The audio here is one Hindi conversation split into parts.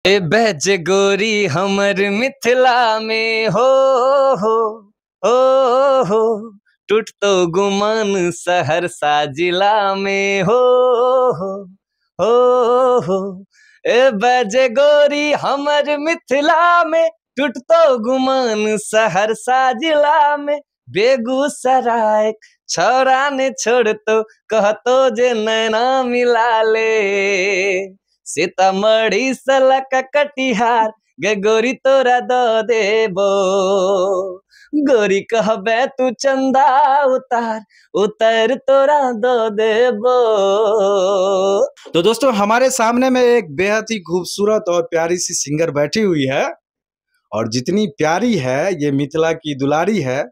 ए बहज गोरी हमर मिथिला में हो हो टूट तो गुमान सहरसा जिला में हो ए बहज गोरी हमर मिथिला में टूट तो गुमान सहरसा जिला में बेगूसराय छौरा ने छोड़ तो कहतो जे नैना मिला ले सीतामढ़ी सलक कटिहार गे गोरी तोरा दो देबो गोरी कहबे तू चंदा उतर तोरा दो देबो। तो दोस्तों हमारे सामने में एक बेहद ही खूबसूरत और प्यारी सी सिंगर बैठी हुई है और जितनी प्यारी है ये मिथिला की दुलारी है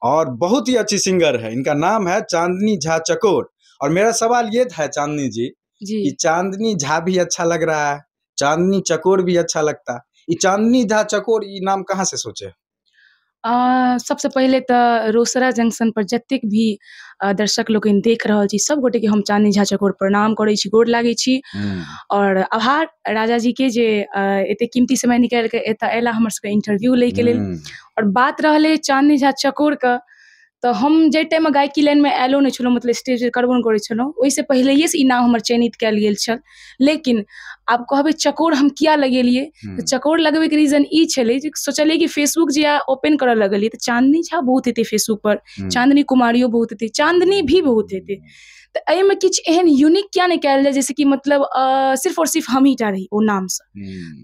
और बहुत ही अच्छी सिंगर है। इनका नाम है चांदनी झा चकोर। और मेरा सवाल ये था चांदनी जी कि चांदनी झा भी अच्छा लग रहा है, चांदनी चकोर भी अच्छा लगता है, ये चांदनी झा चकोर ये नाम कहाँ से सोचे? सबसे पहले तो रोसड़ा जंक्शन पर जतेक भी दर्शक लोग देख रहल छी सब गोटे के हम चांदनी झा चकोर प्रणाम करै छी, गोर लागै छी और आभार राजा जी के जे एते कीमती समय निकाल के एता एला हमर सबके इंटरव्यू लै के लेल। और बात रहले चांदनी झा चकोर का, तो हम जे टाइम में गायकी लाइन में आयलो नहीं छलहुँ, मतलब स्टेज करबो नहीं करै छलहुँ, ओहिसँ पहिलेये से ई नाम हमर चयनित कयल गेल छल। लेकिन आब कहबै चकोर हम किया लगेलिए, तो चकोर लगबे के रीजन ई छलै जे सोचलिए कि फेसबुक जे ओपन करऽ लगलिए तो चांदनी झा बहुत हेतै फेसबुक पर, चांदनी कुमारियो बहुत हेतै, चांदनी भी बहुत हेतै, तो एहि में किछ एहन यूनिक क्या नहीं कयल जाय जैसे कि मतलब सिर्फ और सिर्फ हम ही टा रही ओ नाम से।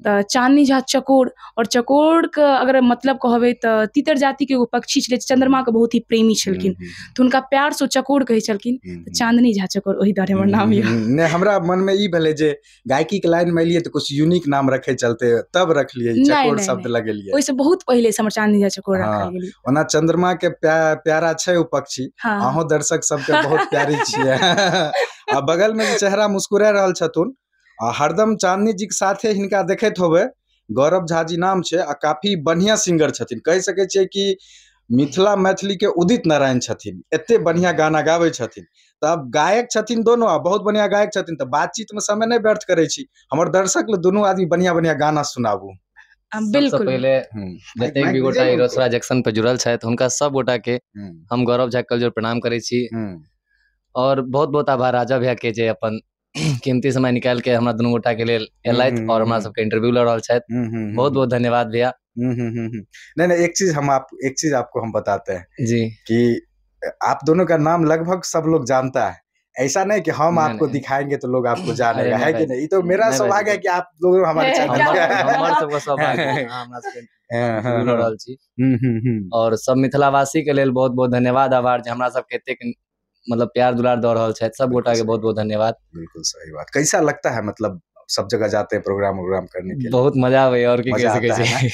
तो चांदनी झा चकोर, और चकोर के अगर मतलब कहबै तो तीतर जाति के एगो पक्षी छलै, चंद्रमा के बहुत ही प्रेमी छलखिन, तो हुनका प्यार से चकोर कहै छलखिन, तो चांदनी झा चकोर ओहि दुआरे हमर नाम यऽ। ने हमरा मन में ई भेलै जे गायकी के लाइन में एलिए तो कुछ यूनिक नाम रखे चलते तब रखलिए चकोर शब्द लगेलिए। ओइसे बहुत पहले से हमर चांदनी झा चकोर रखल गेलै। ओना चंद्रमा के प्यारा छै ओ पक्षी, अहों दर्शक सबके बहुत प्यारी छियै। आ बगल में जे चेहरा मुस्कुरा रहल छथुन हरदम चांदनी जी के साथे हिनका देखैत होबे, गौरव झा जी नाम छै आ काफी बढ़िया सिंगर छथिन, कह सकै छियै कि मिथिला मैथिली के उदित नारायण छथिन, एते बढ़िया गाना गाबै छथिन। तब गायक छथिन दोनों आ बहुत बढ़िया गायक छथिन, तो बातचीत में समय नहीं व्यर्थ करे छी, हमर दर्शक ले दोनों आदमी बढ़िया बढ़िया गाना सुनाबू। सबसे पहले जतेक भी गोटा रोसड़ा जंक्शन पे जुड़ल छथि हुनका सब गोटा के हम गौरव झा कलजोर प्रणाम करै छी और बहुत बहुत आभार राजा भैया के जे अपन कीमती समय निकाल के हमरा दुनू गोटा के लेल एलथि और हमरा सबके इंटरव्यू ल रहल छथि। बहुत बहुत धन्यवाद भैया। नहीं एक चीज आपको हम बताते हैं जी कि आप दोनों का नाम लगभग सब लोग जानता है, ऐसा नहीं कि हम आपको दिखाएंगे तो लोग आपको जानेगा, है कि नहीं? ये तो मेरा सौभाग्य है कि आप लोग हमारे और सब मिथिलावासी के लेल बहुत बहुत धन्यवाद आभार जे हमरा सबके एतेक मतलब प्यार दुलार दऽ रहल छथि, सब गोटा के बहुत बहुत धन्यवाद। बिल्कुल सही बात। कैसा लगता है मतलब सब जगह जाते हैं प्रोग्राम करने के लिए? बहुत मजा आवे और की कह सकै छी,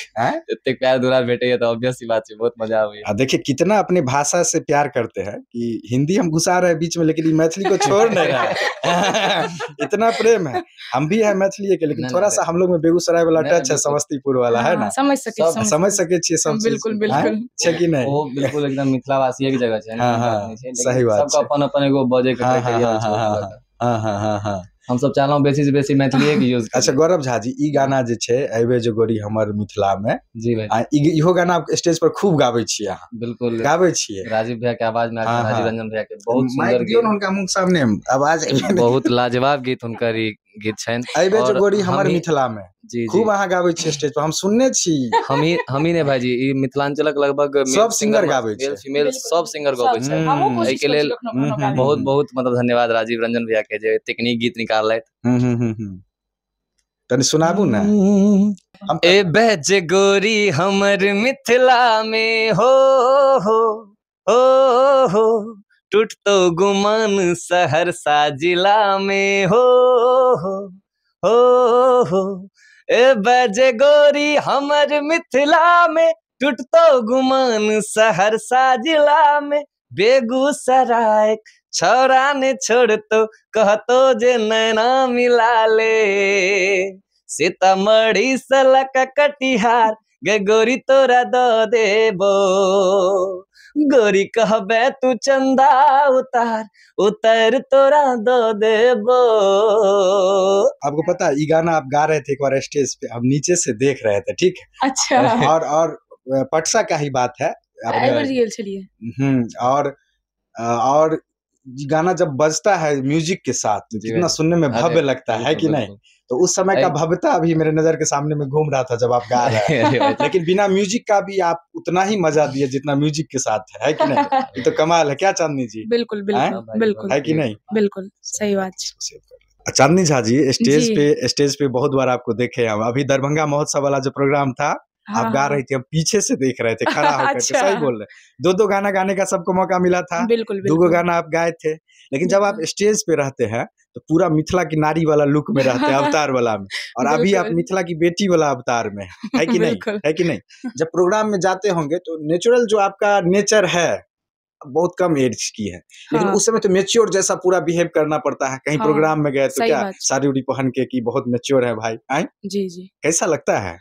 इतने प्यार दुलार भेटे तो ऑब्वियस सी बात है, बहुत मजा आवे। देखिए कितना अपने भाषा से प्यार करते हैं कि हिंदी हम घुसा रहे हैं बीच में, लेकिन मैथिली को छोड़ नहीं रहा है। इतना प्रेम है, हम भी है मैथिली के, लेकिन थोड़ा सा हम लोग में बेगूसराय वाला टच है, समस्तीपुर वाला है ना, समझ सके छिए सब। बिल्कुल बिल्कुल छै कि नहीं? वो बिल्कुल एकदम मिथिलावासी के जगह छै, सही बात। सबका अपन अपन एगो बजे के क्राइटेरिया छै। हम सब चाहलहुं बेसी से बेसी मैथिली के यूज। अच्छा गौरव झा जी, ई गाना जे छै अयबे जो गोरी हमर मिथिला में, जी भाई इहो गाना आप स्टेज पर खूब गाबै छियै अहाँ? बिल्कुल गाबै छियै। राजीव भैया के आवाज में, राजीव रंजन भैया के बहुत सुंदर गीत, उनका मुंह सामने आवाज बहुत लाजवाब गीत हुनकर ई गीत छनि। अयबे जो गोरी हमर मिथिला में खूब अहाँ गाबै छियै स्टेज पर, हम सुनने छी। हम ही ने भाईजी, ई मिथिलांचलक लगभग सब सिंगर गाबै छै, मेल फीमेल सब सिंगर गाबै छै। एहि के लेल बहुत बहुत मतलब धन्यवाद राजीव रंजन भैया के जे टेक्निक गीत निकाललथि। तनी सुनाबू ना। ए बहज गोरी हमर मिथिला में हो टूट तो गुमान सहरसा जिला में हो ए बहज गोरी हमर मिथिला में टूट तो गुमान सहरसा जिला में बेगूसराय छौरा ने छोड़ तो कहतो जे नैना मिला ले सीतामढ़ी सलक कटिहार गे गोरी तोरा दो देबो, गोरी कहबे तू चंदा उतार, उतर तोरा दो देबो। आपको पता है ये गाना आप गा रहे थे एक बार स्टेज पे, हम नीचे से देख रहे थे, ठीक है। अच्छा। और पटसा का ही बात है। और गाना जब बजता है म्यूजिक के साथ तो कितना सुनने में भव्य लगता है कि नहीं। तो उस समय का भव्यता अभी मेरे नजर के सामने में घूम रहा था जब आप गा रहे हैं। लेकिन बिना म्यूजिक का भी आप उतना ही मजा दिए जितना म्यूजिक के साथ है कि नहीं। ये तो कमाल है, क्या चांदनी जी? बिल्कुल बिल्कुल बिल्कुल, है कि नहीं? बिल्कुल सही बात। चांदनी झा जी स्टेज पे बहुत बार आपको देखे हम। अभी दरभंगा महोत्सव वाला जो प्रोग्राम था, आप गा रही थी, हम पीछे से देख रहे थे खड़ा होकर। अच्छा। सही बोल रहे, दो गाना गाने का सबको मौका मिला था। बिल्कुल, दो गाना आप गाए थे। लेकिन जब आप स्टेज पे रहते हैं तो पूरा मिथिला की नारी वाला लुक में रहते हैं, अवतार वाला में। और अभी आप मिथिला की बेटी वाला अवतार में है कि नहीं? है कि नहीं? जब प्रोग्राम में जाते होंगे तो नेचुरल जो आपका नेचर है बहुत कम एज की है, लेकिन उस समय तो मेच्योर जैसा पूरा बिहेव करना पड़ता है। कहीं प्रोग्राम में गए तो क्या साड़ी उड़ी पहन के कि बहुत मेच्योर है भाई, आए जी जी, कैसा लगता है?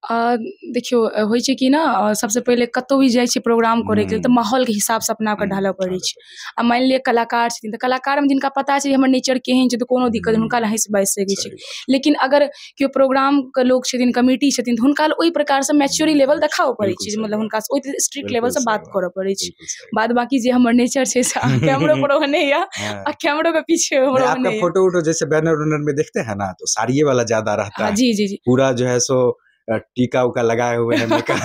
देखियो होइ छै कि ना, सबसे पहले कतौ भी जाइ छै प्रोग्राम करे के तो माहौल के हिसाब से अपना के ढालऽ पड़ै छै। आ मान लिअ कलाकार छथिन तो कलाकार में जिनका पता छै हमर नेचर केहन छै तो कोनो दिक्कत हुनका हंस बाजि सकै छै। लेकिन अगर केओ प्रोग्राम के लोग छथिन, कमिटी छथिन तो हुनका ओहि प्रकार से मैच्योरिटी लेवल देखाओ पड़ै छै, मतलब हुनका ओहि स्ट्रिक्ट लेवल से बात करऽ पड़ै छै। बाद बाकी जे हमर नेचर छै कैमरा पर ओहने या आ कैमरा के पीछे हमर आपका फोटो वोटो जैसे बैनर वैनर में देखते हैं ना तो साड़िये वाला ज्यादा रहता है। जी जी जी, पूरा जो है सो टीका उका लगाए हुए हैं। मतलब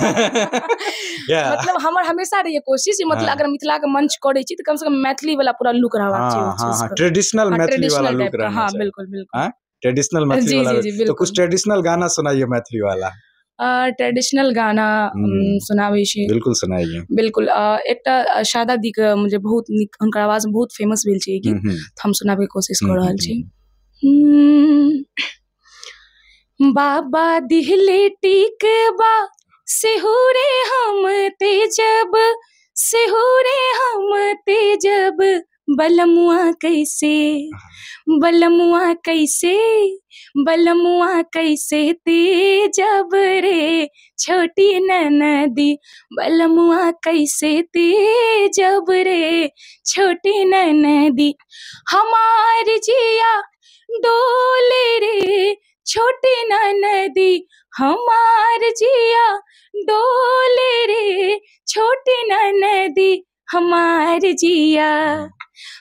हमर हमेशा रही कोशिश, मतलब अगर मिथिला के मंच करे छी तो कम से कम मैथिली वाला पूरा लुक रहबाक चाहिए। ट्रेडिशनल मैथिली वाला लुक रहना चाहिए। बिल्कुल बिल्कुल, ट्रेडिशनल मैथिली वाला। तो कुछ ट्रेडिशनल गाना सुनाइए मैथिली वाला। ट्रेडिशनल गाना सुनाबै छी। बिल्कुल सुनाइए। बिल्कुल, एकटा शारदा दी के मुझे बहुत नीक, हुनकर आवाज बहुत फेमस भेल छै कि हम सुनाबै के कोशिश कर रहल छी। बाबा दिहले टीकबा सेहुरे हम तेजब, सेहुरे हम तेजब, बलमुआ कैसे, बलमुआ कैसे, बलमुआ कैसे तेजब रे छोटी ननदी, बलमुआ कैसे तेजब रे छोटी ननदी, हमार जिया डोले रे छोटी ननदी, हमार जिया डोले रे छोटी ननदी, हमार जिया,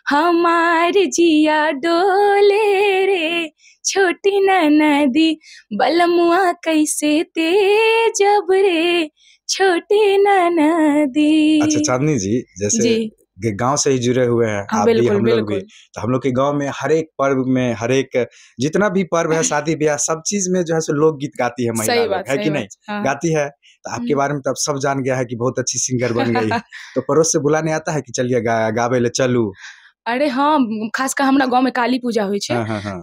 हमार जिया डोले रे छोटी ननदी, बलमुआ कैसे तेजब रे छोटी ननदी। अच्छा चांदनी जी, जैसे गांव से ही जुड़े हुए हैं आप भी, हम लोग भी, तो हम लोग के गांव में हर एक पर्व में, हर एक जितना भी पर्व है, शादी ब्याह, सब चीज में जो है सो लोकगीत गाती है महिला लोग, है कि नहीं? गाती है। तो आपके बारे में तो अब सब जान गया है कि बहुत अच्छी सिंगर बन गई है। तो पड़ोस से बुलाने आता है कि चलिए गावे ले चलू? अरे हाँ, खास कर हमरा गाँव में काली पूजा होइ छै।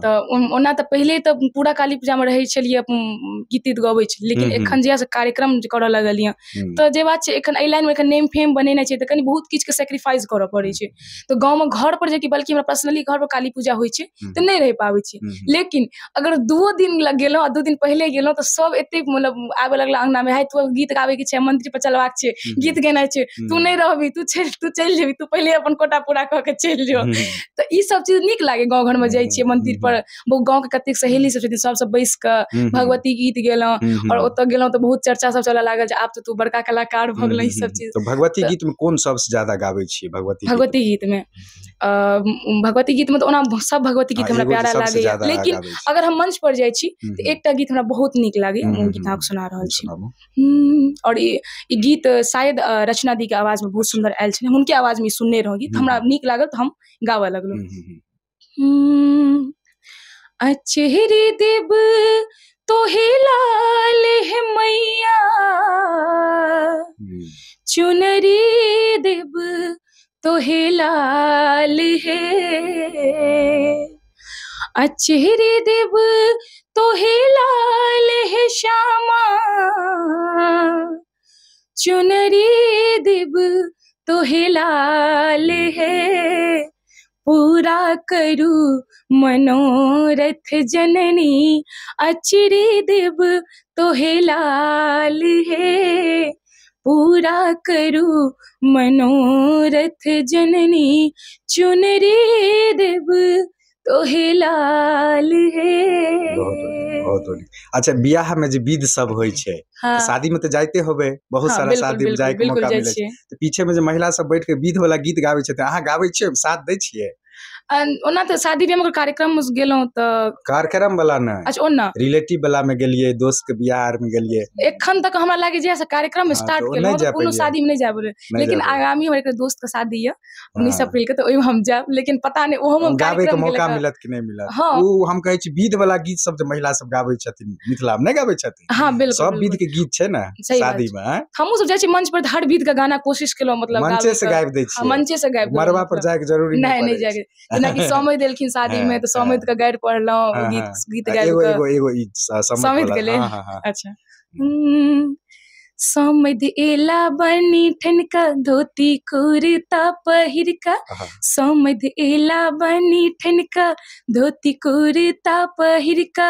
तो ओना तो पहले तो पूरा काली पूजा में रहे छलिए, गीत तीत गबै छै। लेकिन एखन जहिया से कार्यक्रम करऽ लगलिए तो जे बात छै, एखन एहि लाइन में एखन नेम फेम बनेने छै तो कनी बहुत किछ के सैक्रिफाइस करऽ पड़ै छै। तो गाँव में घर पर जे कि बल्कि हमरा पर्सनली घर पर काली पूजा होइ छै तो नहीं रह पाबै छै। लेकिन अगर 2 दिन लग गेलौं आ 2 दिन पहले गेलौं तो सब एते मतलब आबे लगला अंगना में, हाय तू गीत गावे के छै, मंदिर पर चलबाक छै, गीत गेनाइ छै, तू नहीं रहबी, तू चल जेबी, तू पहले अपन कोटा पूरा कऽ के चलि जो। तो ई सब चीज नीक लागे। गाँव घर में जाइ छियै मंदिर पर, गाँव के कतेक सहेली सब छथिन, सब बैस कऽ भगवती गीत गेलौं और ओतऽ गेलौं तो बहुत चर्चा सब चलऽ लागल जे आब तो तू बड़का कलाकार भऽ गेलौं। ई सब चीज। तो भगवती गीत में कोन सबसे ज्यादा गाबै छियै? भगवती गीत में भगवती गीत में तो ओना सब भगवती गीत हमरा प्यारा लागैया, लेकिन अगर हम मंच पर जाइ छी तो एकटा गीत हमरा बहुत नीक लागैया, ओ गीत अहाँके सुना रहल छी। और ई गीत शायद रचना दी के आवाज में बहुत सुंदर आयल छै, हुनके आवाज में सुनने रहौं गीत, हमरा नीक लागल तो हम गावऽ लगलहुँ। अचेरी देव तोहे लाल है मैया, चुनरी देव तोहे लाल है, अचेरी देव तोहे लाल है श्यामा, चुनरी देव तोहे लाल है, पूरा करू मनोरथ जननी, अचिरे देव तोहे लाल है। पूरा करू मनोरथ जननी, चुनरी देव तोहे लाल है। बहुत अच्छा, बियाह में जे विध सब होय छै, हाँ। शादी में तो जाते होबे, बहुत सारा शादी में जाए के मौका मिले छै, तो पीछे में जे महिला सब बैठ के विध वाला गीत गाबै छै, अहाँ गाबै छियै, साथ दै छियै? ओना तो शादी ब्याह में कार्यक्रम में गेलौं त कार्यक्रम वाला न, अच्छा ओना रिलेटिव वाला में गेलिए, दोस्त के बियाह में गेलिए। एखन तक हमरा लागे जे कार्यक्रम में स्टार्ट केलौं त कोनो शादी में नहीं जाब, लेकिन आगामी हमर एक दोस्त के शादी है 19 अप्रैल के, तो ओइ में हम जाब, लेकिन पता नहीं ओहो में गाबै के मौका मिलत कि नहीं मिलत। उ हम कहै छी विध वाला गीत सब जे महिला सब गाबै छथिन मिथिला में, नहीं गाबै छथिन? हां बिल्कुल, सब विध के गीत छै ना शादी में। हमहु सब जाय छी मंच पर, हर विध का गाना कोशिश केलौं, मतलब मंचे से गाबि दै छी? मंचे से गाबि, मरवा पर जाए के जरूरी नहीं जाए, जेना कि समय देलखिन शादी में, तो समय का गाइड पढ़लौं, गीत गाबि के एगो समझ गेले। अच्छा, समझ एला बनी ठनका, धोती कुर्ता पहिर का, समझ एला बनी ठनका, धोती कुर्ता पहिर का,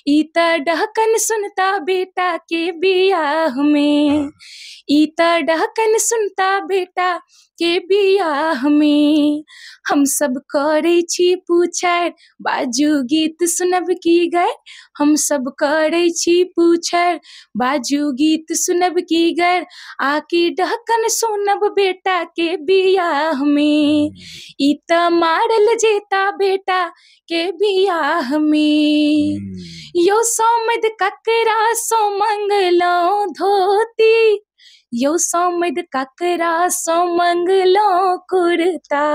ईता डहकन सुनता बेटा के बियाह में, ईता डहकन सुनता बेटा के बियाह में, हम सब करे छी पूछै, बाजू गीत सुनब की गए, हम सब करे छी पूछै, बाजू गीत सुनब की गए, आके डहकन सुनब बेटा के बियाह में, ईता मारल जेता बेटा के बियाह में, यो सोमद ककरा सो मंगलो धोती, यो सोमद ककरा सो मंगलो कुर्ता,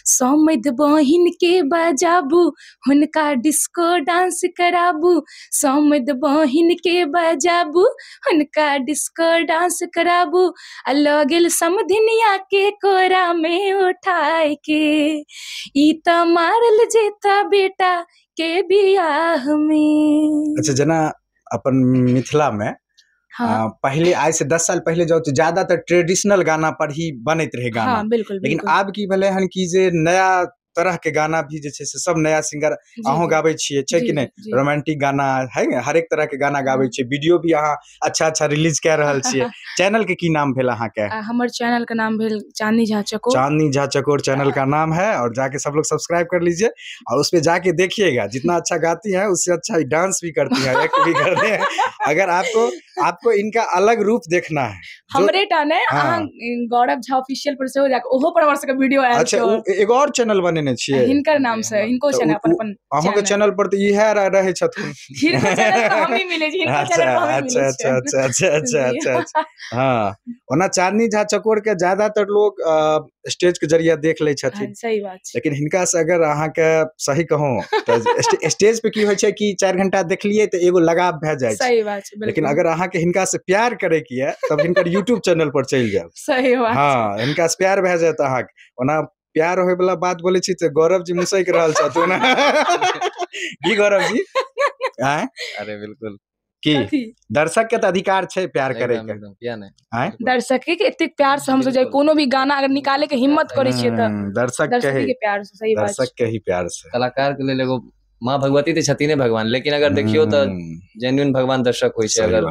सोमद बहिन के बजाबू, हुनका डिस्को डांस कराबू, सोमद बहिन के बजाबू, हुनका डिस्को डांस कराबू, लगल समधिनिया के कोरा में उठाए के, ईता मारल जेता बेटा के बियाह में। अच्छा, जना अपन मिथिला में पहले आज से 10 साल पहले जाओ तो ज्यादातर ट्रेडिशनल गाना पर ही बनत रहे गाना। हाँ, बिल्कुल, लेकिन बिल्कुल। आब की भेले हन कि जे नया तरह के गाना भी जे छै से सब नया सिंगर अहों गाबै छियै, छै कि नहीं? रोमांटिक गाना है, हर एक तरह के गाना गाबै छियै, वीडियो भी अहाँ अच्छा रिलीज कर रहल छियै। चैनल के की नाम भेल अहाँ के? हमर चैनल का नाम भेल चांदनी झा चकोर। चांदनी झा चकोर चैनल का नाम है, और जाके सब लोग सब्सक्राइब कर लीजिए, और उस पे जाके देखिएगा, जितना अच्छा गाती है उससे अच्छा डांस भी करती है, एक्ट भी करते हैं। अगर आपको इनका अलग रूप देखना है, हमरे टाने गौरव झा ऑफिशियल पर से हो जाके ओहो पर हमर सबके वीडियो आयल छै। अच्छा, एगो और चैनल बनेने छियै हिनकर नाम से, हिनको चैनल अपन अहाँ के चैनल पर त इहे रहे छथुन, हिनको चैनल पर हम ही मिले छी, हिनको चैनल पर हम मिले छी। अच्छा। हां, ओना चांदनी झा चकोर के ज्यादातर लोग स्टेज के जरिया देख ले छथिन। सही बात छै। लेकिन हिनका से अगर अहाँ के सही कहूं त स्टेज पे की होय छै कि 4 घंटा देखलिए त एगो लगाव भ जाय छै। सही बात छै। लेकिन अगर अहाँ के हिनका से प्यार करे की है, तब हिनकर YouTube चैनल पर चल जाओ। सही बात। हां, हिनका से प्यार भ जात अहाँ के। ओना प्यार होय वाला बात बोले छी त गौरव जी मुसैक रहल छथुन। की गौरव जी? हैं? अरे बिल्कुल की दर्शक के त अधिकार छै प्यार करे के, किया नहीं? हैं? दर्शक के एते प्यार से हम सोचे कोनो भी गाना अगर निकाले के हिम्मत करे छियै त दर्शक के प्यार से। सही बात। दर्शक के ही प्यार से। कलाकार के लिए एगो माँ भगवती तो छथिने भगवान, लेकिन अगर देखियो तो जेन्युइन भगवान दर्शक होय छै। अगर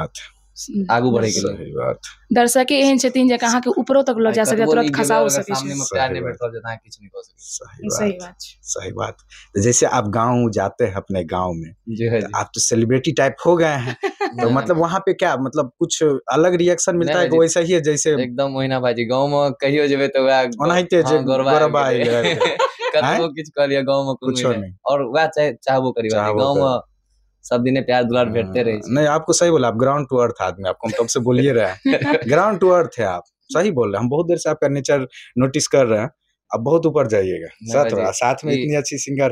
आगू बढ़े के लिए दर्शक के एहन छथिन जे अहाँ के ऊपरो तक ल जा सके, तुरंत खसाओ सके छै। सामने में प्यार नहीं बैठल जता किछ नहीं कह सके। सही बात। सही बात। जैसे आप गांव जाते हैं अपने गांव में, जी है, आप तो सेलिब्रिटी टाइप हो गए हैं, तो मतलब वहाँ पे क्या मतलब कुछ अलग रिएक्शन मिलता है? वैसा ही है जैसे एकदम ओहिना भाजी गांव में कहियो जेबे तो ओनाहिते जे गौरवा कतबो किछ कहलिए गांव में कुछ नहीं, और वह चाहबो करी गांव में सब दिने प्यार दुलार भेटते रहे। नहीं, आपको सही बोला, आप ग्राउंड टू अर्थ आदमी, आपको हम तब से बोलिए रहे हैं। ग्राउंड टू अर्थ है आप, सही बोल रहे हैं। हम बहुत देर से आपका नेचर नोटिस कर रहे हैं, अब बहुत ऊपर जाइएगा। साथ में इतनी अच्छी सिंगर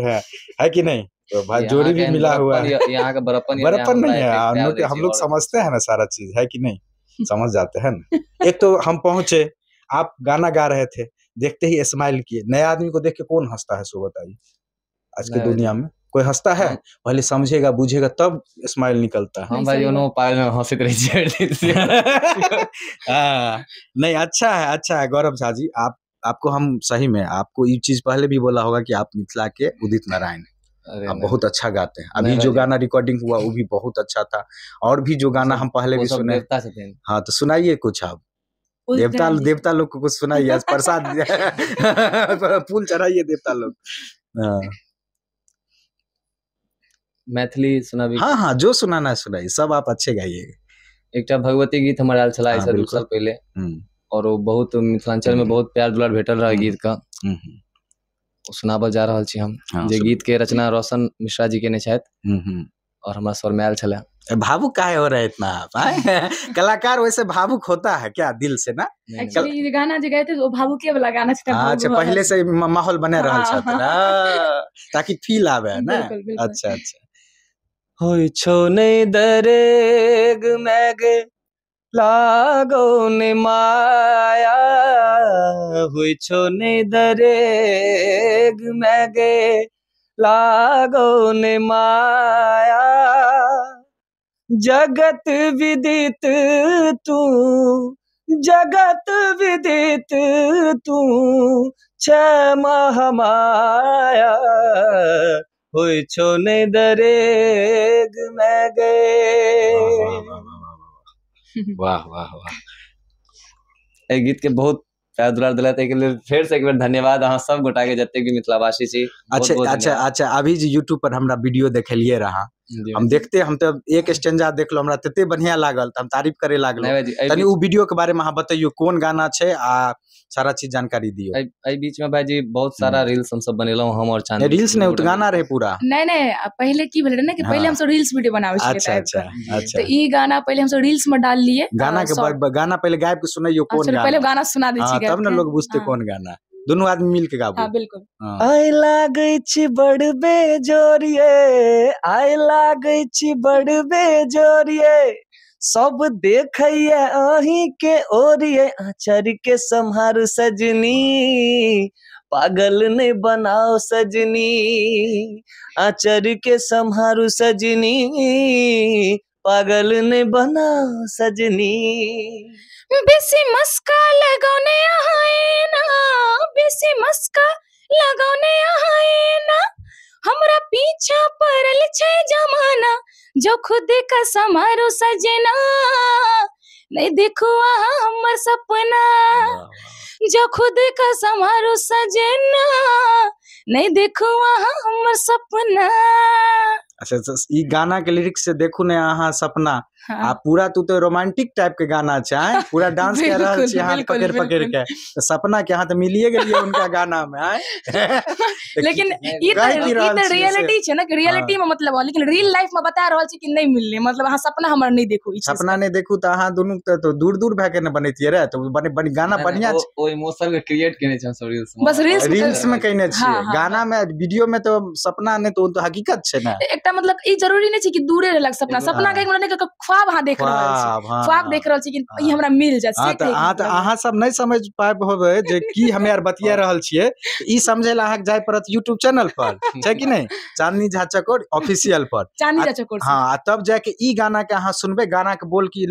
है कि नहीं? तो भाई जोड़ी भी मिला हुआ है। यहाँ का बड़प्पन नहीं है, हम लोग समझते हैं ना सारा चीज, है कि नहीं? समझ जाते हैं ना। एक तो हम पहुंचे, आप गाना गा रहे थे, देखते ही स्माइल किए। नए आदमी को देख के कौन हंसता है? सो बताइए, आज की दुनिया में कोई हंसता है? पहले समझेगा बुझेगा तब स्माइल निकलता है। हम भाई पायल में हंसित रही। नहीं, अच्छा है गौरव झा जी, आप आपको हम सही में आपको ये चीज पहले भी बोला होगा कि आप मिथिला के उदित नारायण आप बहुत अच्छा गाते हैं। अभी जो गाना रिकॉर्डिंग हुआ वो भी बहुत अच्छा था, और भी जो गाना हम पहले भी सुने। हाँ तो सुनाइए कुछ आप, देवता लोग को कुछ सुनाइए, प्रसाद फूल चढ़ाइए देवता लोग। मैथिली सुना भी। हाँ जो सुनाना है सुनाइए, सब आप अच्छे गाइए। एक भगवती गीत हमारे आयल छला 2 साल पहले, और वो बहुत मिथिलांचल में बहुत प्यार दुलार भेटल रहा गीत का, सुनाबल जा रहल छी हम। जे गीत के रचना रोशन मिश्रा जी के ने छथि, और हमारा स्वर में आयल छला। भावुक काहे हो रहे इतना आप? कलाकार वैसे भावुक होता है क्या दिल से ना? एक्चुअली ये गाना जो गाए थे वो भावुके वाला गाना था। अच्छा, पहले से माहौल बने रहल छथि ना, ताकि फील आवे ना। अच्छा होय छो नै दरेग मैगे लागो ने माया, होय छो नै दरेग मैगे लागो ने माया, जगत विदित तू छह महामाया, होय छो नै दरेग मैगे। वाह वाह वाह। ए गीत के बहुत प्यार दुलार दिला के लिए फिर से एक बार धन्यवाद अहाँ सब गोटा के, जते भी मिथिलावासी छी। अच्छा अभी जो YouTube पर हमरा वीडियो देखलिए रहा, हम देखते हम तो एक स्टेंजा देखलो, हमरा तते बढ़िया लागल त हम तारीफ करे लागलो। तनी उ वीडियो के बारे में अहाँ बताइयो कोन गाना छे आ सारा चीज जानकारी दियो। आई बीच में भाईजी बहुत सारा रील्स हम सब बनेलो, हम और चांद रील्स नहीं तो गाना रहे पूरा। नहीं पहले की भेले ना कि पहले हम सब रील्स वीडियो बनावे छिए। अच्छा तो ई गाना पहले हम सब रील्स में डाल लिए। गाना पहले गायब के सुनाइयो कोन गाना। पहले गाना सुना दै छी, तब ना लोग बुझते कोन गाना। दोनों आदमी मिल के गाबो। हां बिल्कुल। आइ लागै छी बड़ बेजोरिए, आइ लागै छी बड़ बेजोरिए, सब देखैया अहीं के ओरिए, आचर के सम्हारू सजनी, पागल ने बनाओ सजनी, आचर के सम्हारू सजनी, पागल ने बनाओ सजनी। बेसी मस्का लगौने आए ना, बेसी मस्का लगौने आए ना, हमरा पीछा पड़ल छै जमाना, जो खुद का समारो सजना, नहीं देखो हमर सपना, जो खुद का समारो सजना, नहीं देखो हमर सपना। अच्छा ई गाना के लिरिक्स से देखू ने अहाँ सपना। आ पूरा तू तो रोमांटिक टाइप के गाना छै, पूरा डांस कर रहल छी हाथ पकड़ के, तो सपना के हाथ मिलिए गेलिए उनका गाना में आए। लेकिन ई त रियलिटी छै ना, कि रियलिटी में मतलब, लेकिन रियल लाइफ में बता रहल छी कि नहीं मिलले, मतलब अहाँ सपना हमर नहीं देखू। सपना नहीं देखू तो अहाँ दोनों तो दूर भए के न बनैतिए रे, तो बने गाना बढ़िया छै। ओ इमोशन के क्रिएट केने छै सब रील्स में, बस रील्स में कहने छी। गाना में वीडियो में तो सपना ने तो हकीकत छै ना। एकटा मतलब ई जरूरी नहीं छै कि दूरे रहलक सपना, सपना के मतलब नहीं ख्वाब अहाँ देख रहल छी, ख्वाब देख रहल छी कि ई हमरा मिल जाय। अहाँ सब नहीं समझ पाब होबे जे की हमे आर बतिया रहल छियै, ई समझे ला अहाँ जाय पड़त YouTube चैनल पर, छै कि नहीं, चांदनी झा चकोर ऑफिशियल पर, चांदनी झा चकोर। हां तब जाके ई गाना के अहाँ सुनबे। गाना के बोल की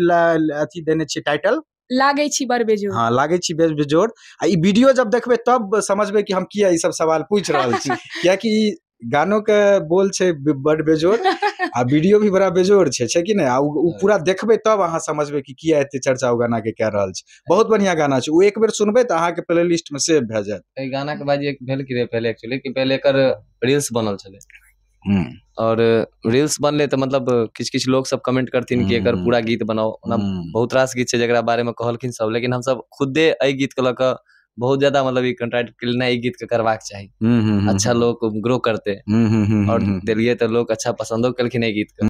अथी देने छी टाइटल, लागे छी बड़ बेजोड़। हां लागे छी बेजोड़। आ ई वीडियो जब देखबे तब समझबे कि हम किया ई सब सवाल पूछ रहल छी, किया कि गानों के बोल छै बड़ बेजोड़ आ वीडियो भी बड़ा बेजोड़ छै कि नहीं। आ उ पूरा देखबे तब अहाँ समझबे कि किया एते चर्चा उ गाना के कह रहल छी। बहुत बढ़िया गाना छै, उ एक बेर सुनबे त अहाँ के प्लेलिस्ट में सेव भ जायत। ए गाना के बाद एक भेल कि पहले एक्चुअली कि पहले एकर रील्स बनल छले, और रील्स बनले तो मतलब किछ लोग सब कमेंट करथिन कि एकर पूरा गीत बनाओ। बहुत रास गीत छै जेकरा बारे में कहलखिन सब, लेकिन हम सब खुदे ए गीत के लक बहुत ज्यादा मतलब ई कंट्राक्ट के लिए गीत के करवाक चाहिए। अच्छा लोग ग्रो करते, और दिलिए तो लोग अच्छा पसंदो कलखिन ए गीत के।